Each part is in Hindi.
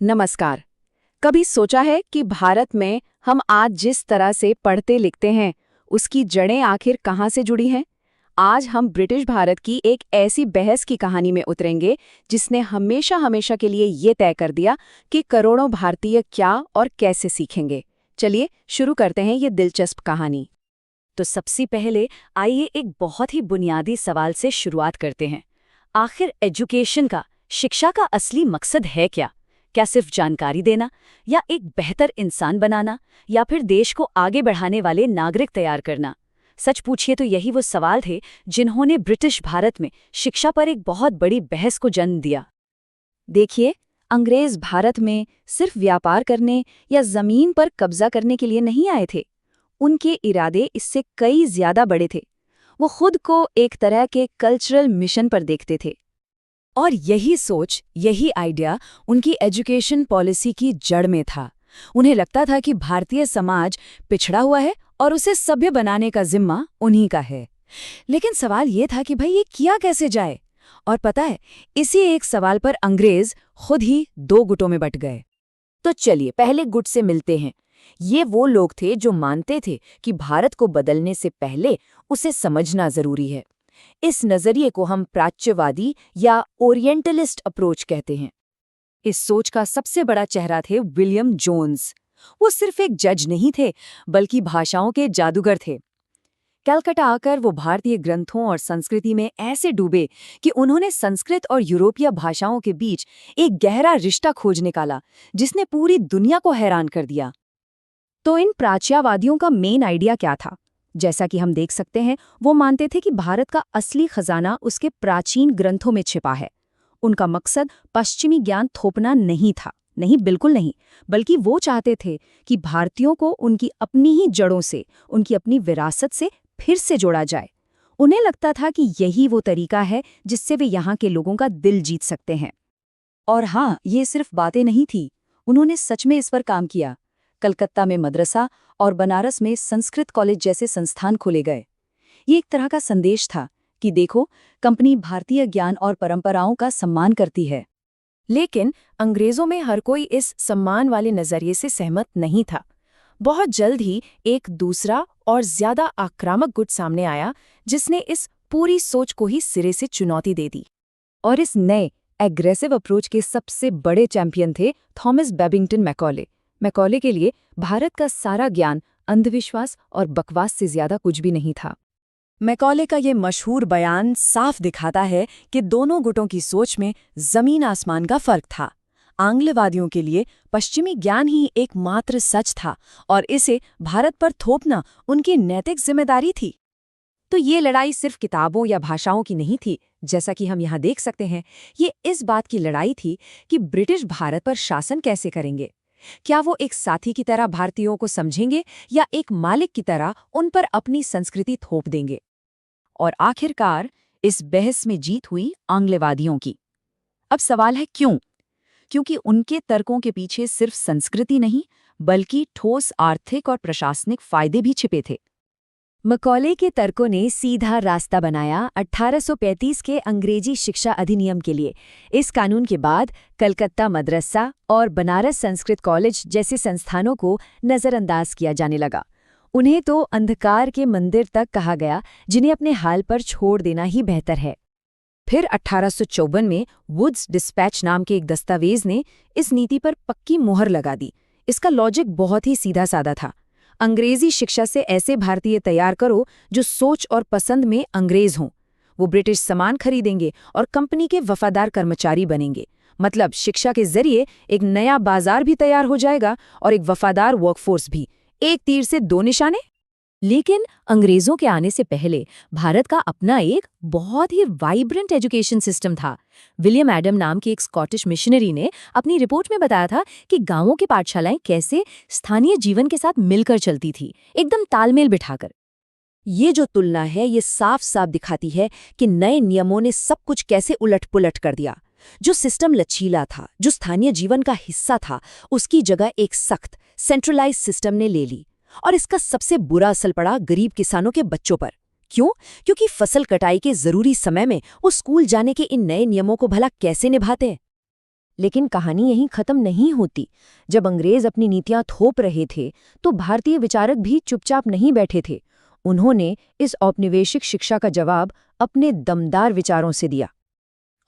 नमस्कार। कभी सोचा है कि भारत में हम आज जिस तरह से पढ़ते लिखते हैं, उसकी जड़ें आखिर कहाँ से जुड़ी हैं? आज हम ब्रिटिश भारत की एक ऐसी बहस की कहानी में उतरेंगे जिसने हमेशा हमेशा के लिए ये तय कर दिया कि करोड़ों भारतीय क्या और कैसे सीखेंगे। चलिए शुरू करते हैं ये दिलचस्प कहानी। तो सबसे पहले आइए एक बहुत ही बुनियादी सवाल से शुरुआत करते हैं। आखिर एजुकेशन का, शिक्षा का असली मकसद है क्या? क्या सिर्फ जानकारी देना, या एक बेहतर इंसान बनाना, या फिर देश को आगे बढ़ाने वाले नागरिक तैयार करना? सच पूछिए तो यही वो सवाल थे जिन्होंने ब्रिटिश भारत में शिक्षा पर एक बहुत बड़ी बहस को जन्म दिया। देखिए, अंग्रेज भारत में सिर्फ व्यापार करने या जमीन पर कब्जा करने के लिए नहीं आए थे। उनके इरादे इससे कई ज्यादा बड़े थे। वो खुद को एक तरह के कल्चरल मिशन पर देखते थे। और यही सोच, यही आइडिया उनकी एजुकेशन पॉलिसी की जड़ में था। उन्हें लगता था कि भारतीय समाज पिछड़ा हुआ है और उसे सभ्य बनाने का जिम्मा उन्हीं का है। लेकिन सवाल ये था कि भाई ये किया कैसे जाए? और पता है, इसी एक सवाल पर अंग्रेज खुद ही दो गुटों में बट गए। तो चलिए पहले गुट से मिलते हैं। ये वो लोग थे जो मानते थे कि भारत को बदलने से पहले उसे समझना जरूरी है। इस नजरिए को हम प्राच्यवादी या ओरिएंटलिस्ट अप्रोच कहते हैं। इस सोच का सबसे बड़ा चेहरा थे विलियम जोन्स। वो सिर्फ एक जज नहीं थे, बल्कि भाषाओं के जादूगर थे। कलकत्ता आकर वो भारतीय ग्रंथों और संस्कृति में ऐसे डूबे कि उन्होंने संस्कृत और यूरोपीय भाषाओं के बीच एक गहरा रिश्ता खोज निकाला, जिसने पूरी दुनिया को हैरान कर दिया। तो इन प्राच्यवादियों का मेन आइडिया क्या था? जैसा कि हम देख सकते हैं, वो मानते थे कि भारत का असली खजाना उसके प्राचीन ग्रंथों में छिपा है। उनका मकसद पश्चिमी ज्ञान थोपना नहीं था, नहीं, बिल्कुल नहीं, बल्कि वो चाहते थे कि भारतीयों को उनकी अपनी ही जड़ों से, उनकी अपनी विरासत से फिर से जोड़ा जाए। उन्हें लगता था कि यही वो तरीका है जिससे वे यहाँ के लोगों का दिल जीत सकते हैं। और हाँ, ये सिर्फ बातें नहीं थी, उन्होंने सच में इस पर काम किया। कलकत्ता में मदरसा और बनारस में संस्कृत कॉलेज जैसे संस्थान खोले गए। ये एक तरह का संदेश था कि देखो, कंपनी भारतीय ज्ञान और परंपराओं का सम्मान करती है। लेकिन अंग्रेजों में हर कोई इस सम्मान वाले नजरिए से सहमत नहीं था। बहुत जल्द ही एक दूसरा और ज्यादा आक्रामक गुट सामने आया, जिसने इस पूरी सोच को ही सिरे से चुनौती दे दी। और इस नए एग्रेसिव अप्रोच के सबसे बड़े चैंपियन थे थॉमस बेबिंगटन मैकॉले। मैकॉले के लिए भारत का सारा ज्ञान अंधविश्वास और बकवास से ज्यादा कुछ भी नहीं था। मैकॉले का ये मशहूर बयान साफ दिखाता है कि दोनों गुटों की सोच में जमीन आसमान का फर्क था। आंग्लवादियों के लिए पश्चिमी ज्ञान ही एकमात्र सच था और इसे भारत पर थोपना उनकी नैतिक जिम्मेदारी थी। तो ये लड़ाई सिर्फ किताबों या भाषाओं की नहीं थी, जैसा कि हम यहाँ देख सकते हैं। ये इस बात की लड़ाई थी कि ब्रिटिश भारत पर शासन कैसे करेंगे। क्या वो एक साथी की तरह भारतीयों को समझेंगे या एक मालिक की तरह उन पर अपनी संस्कृति थोप देंगे? और आखिरकार इस बहस में जीत हुई आंग्लवादियों की। अब सवाल है क्यों? क्योंकि उनके तर्कों के पीछे सिर्फ संस्कृति नहीं, बल्कि ठोस आर्थिक और प्रशासनिक फायदे भी छिपे थे। मैकॉले के तर्कों ने सीधा रास्ता बनाया 1835 के अंग्रेजी शिक्षा अधिनियम के लिए। इस कानून के बाद कलकत्ता मदरसा और बनारस संस्कृत कॉलेज जैसे संस्थानों को नज़रअंदाज किया जाने लगा। उन्हें तो अंधकार के मंदिर तक कहा गया, जिन्हें अपने हाल पर छोड़ देना ही बेहतर है। फिर 1854 में वुड्स डिस्पैच नाम के एक दस्तावेज ने इस नीति पर पक्की मुहर लगा दी। इसका लॉजिक बहुत ही सीधा साधा था। अंग्रेजी शिक्षा से ऐसे भारतीय तैयार करो जो सोच और पसंद में अंग्रेज हों। वो ब्रिटिश सामान खरीदेंगे और कंपनी के वफादार कर्मचारी बनेंगे। मतलब शिक्षा के जरिए एक नया बाजार भी तैयार हो जाएगा और एक वफादार वर्कफोर्स भी। एक तीर से दो निशाने। लेकिन अंग्रेजों के आने से पहले भारत का अपना एक बहुत ही वाइब्रेंट एजुकेशन सिस्टम था। विलियम एडम नाम के एक स्कॉटिश मिशनरी ने अपनी रिपोर्ट में बताया था कि गांवों की पाठशालाएं कैसे स्थानीय जीवन के साथ मिलकर चलती थी, एकदम तालमेल बिठाकर। ये जो तुलना है, ये साफ साफ दिखाती है कि नए नियमों ने सब कुछ कैसे उलट-पुलट कर दिया। जो सिस्टम लचीला था, जो स्थानीय जीवन का हिस्सा था, उसकी जगह एक सख्त सेंट्रलाइज सिस्टम ने ले ली। और इसका सबसे बुरा असर पड़ा गरीब किसानों के बच्चों पर। क्यों? क्योंकि फसल कटाई के जरूरी समय में वो स्कूल जाने के इन नए नियमों को भला कैसे निभाते? लेकिन कहानी यहीं खत्म नहीं होती। जब अंग्रेज अपनी नीतियां थोप रहे थे तो भारतीय विचारक भी चुपचाप नहीं बैठे थे। उन्होंने इस औपनिवेशिक शिक्षा का जवाब अपने दमदार विचारों से दिया।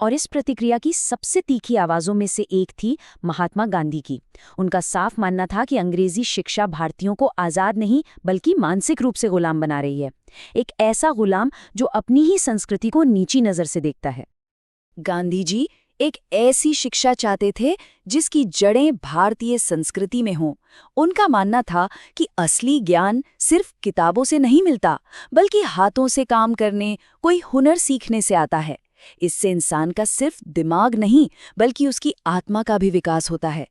और इस प्रतिक्रिया की सबसे तीखी आवाज़ों में से एक थी महात्मा गांधी की। उनका साफ मानना था कि अंग्रेजी शिक्षा भारतीयों को आज़ाद नहीं बल्कि मानसिक रूप से गुलाम बना रही है, एक ऐसा गुलाम जो अपनी ही संस्कृति को नीची नज़र से देखता है। गांधी जी एक ऐसी शिक्षा चाहते थे जिसकी जड़ें भारतीय संस्कृति में हों। उनका मानना था कि असली ज्ञान सिर्फ किताबों से नहीं मिलता, बल्कि हाथों से काम करने, कोई हुनर सीखने से आता है। इससे इंसान का सिर्फ दिमाग नहीं बल्कि उसकी आत्मा का भी विकास होता है।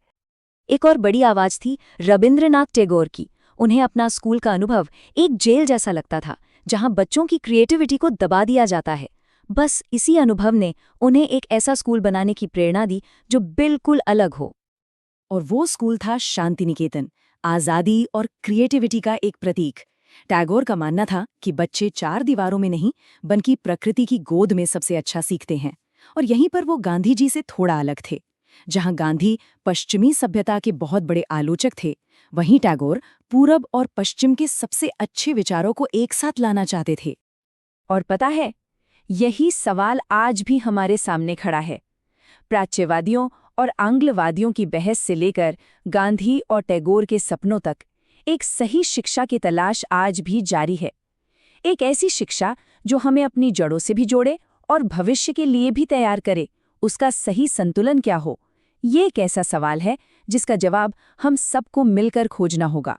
एक और बड़ी आवाज थी रविंद्रनाथ टैगोर की। उन्हें अपना स्कूल का अनुभव एक जेल जैसा लगता था, जहां बच्चों की क्रिएटिविटी को दबा दिया जाता है। बस इसी अनुभव ने उन्हें एक ऐसा स्कूल बनाने की प्रेरणा दी जो बिल्कुल अलग हो। और वो स्कूल था शांति निकेतन, आज़ादी और क्रिएटिविटी का एक प्रतीक। टैगोर का मानना था कि बच्चे चार दीवारों में नहीं बल्कि प्रकृति की गोद में सबसे अच्छा सीखते हैं। और यहीं पर वो गांधी जी से थोड़ा अलग थे। जहां गांधी पश्चिमी सभ्यता के बहुत बड़े आलोचक थे, वहीं टैगोर पूरब और पश्चिम के सबसे अच्छे विचारों को एक साथ लाना चाहते थे। और पता है, यही सवाल आज भी हमारे सामने खड़ा है। प्राच्यवादियों और आंग्लवादियों की बहस से लेकर गांधी और टैगोर के सपनों तक एक सही शिक्षा की तलाश आज भी जारी है। एक ऐसी शिक्षा जो हमें अपनी जड़ों से भी जोड़े और भविष्य के लिए भी तैयार करे। उसका सही संतुलन क्या हो, ये एक ऐसा सवाल है जिसका जवाब हम सबको मिलकर खोजना होगा।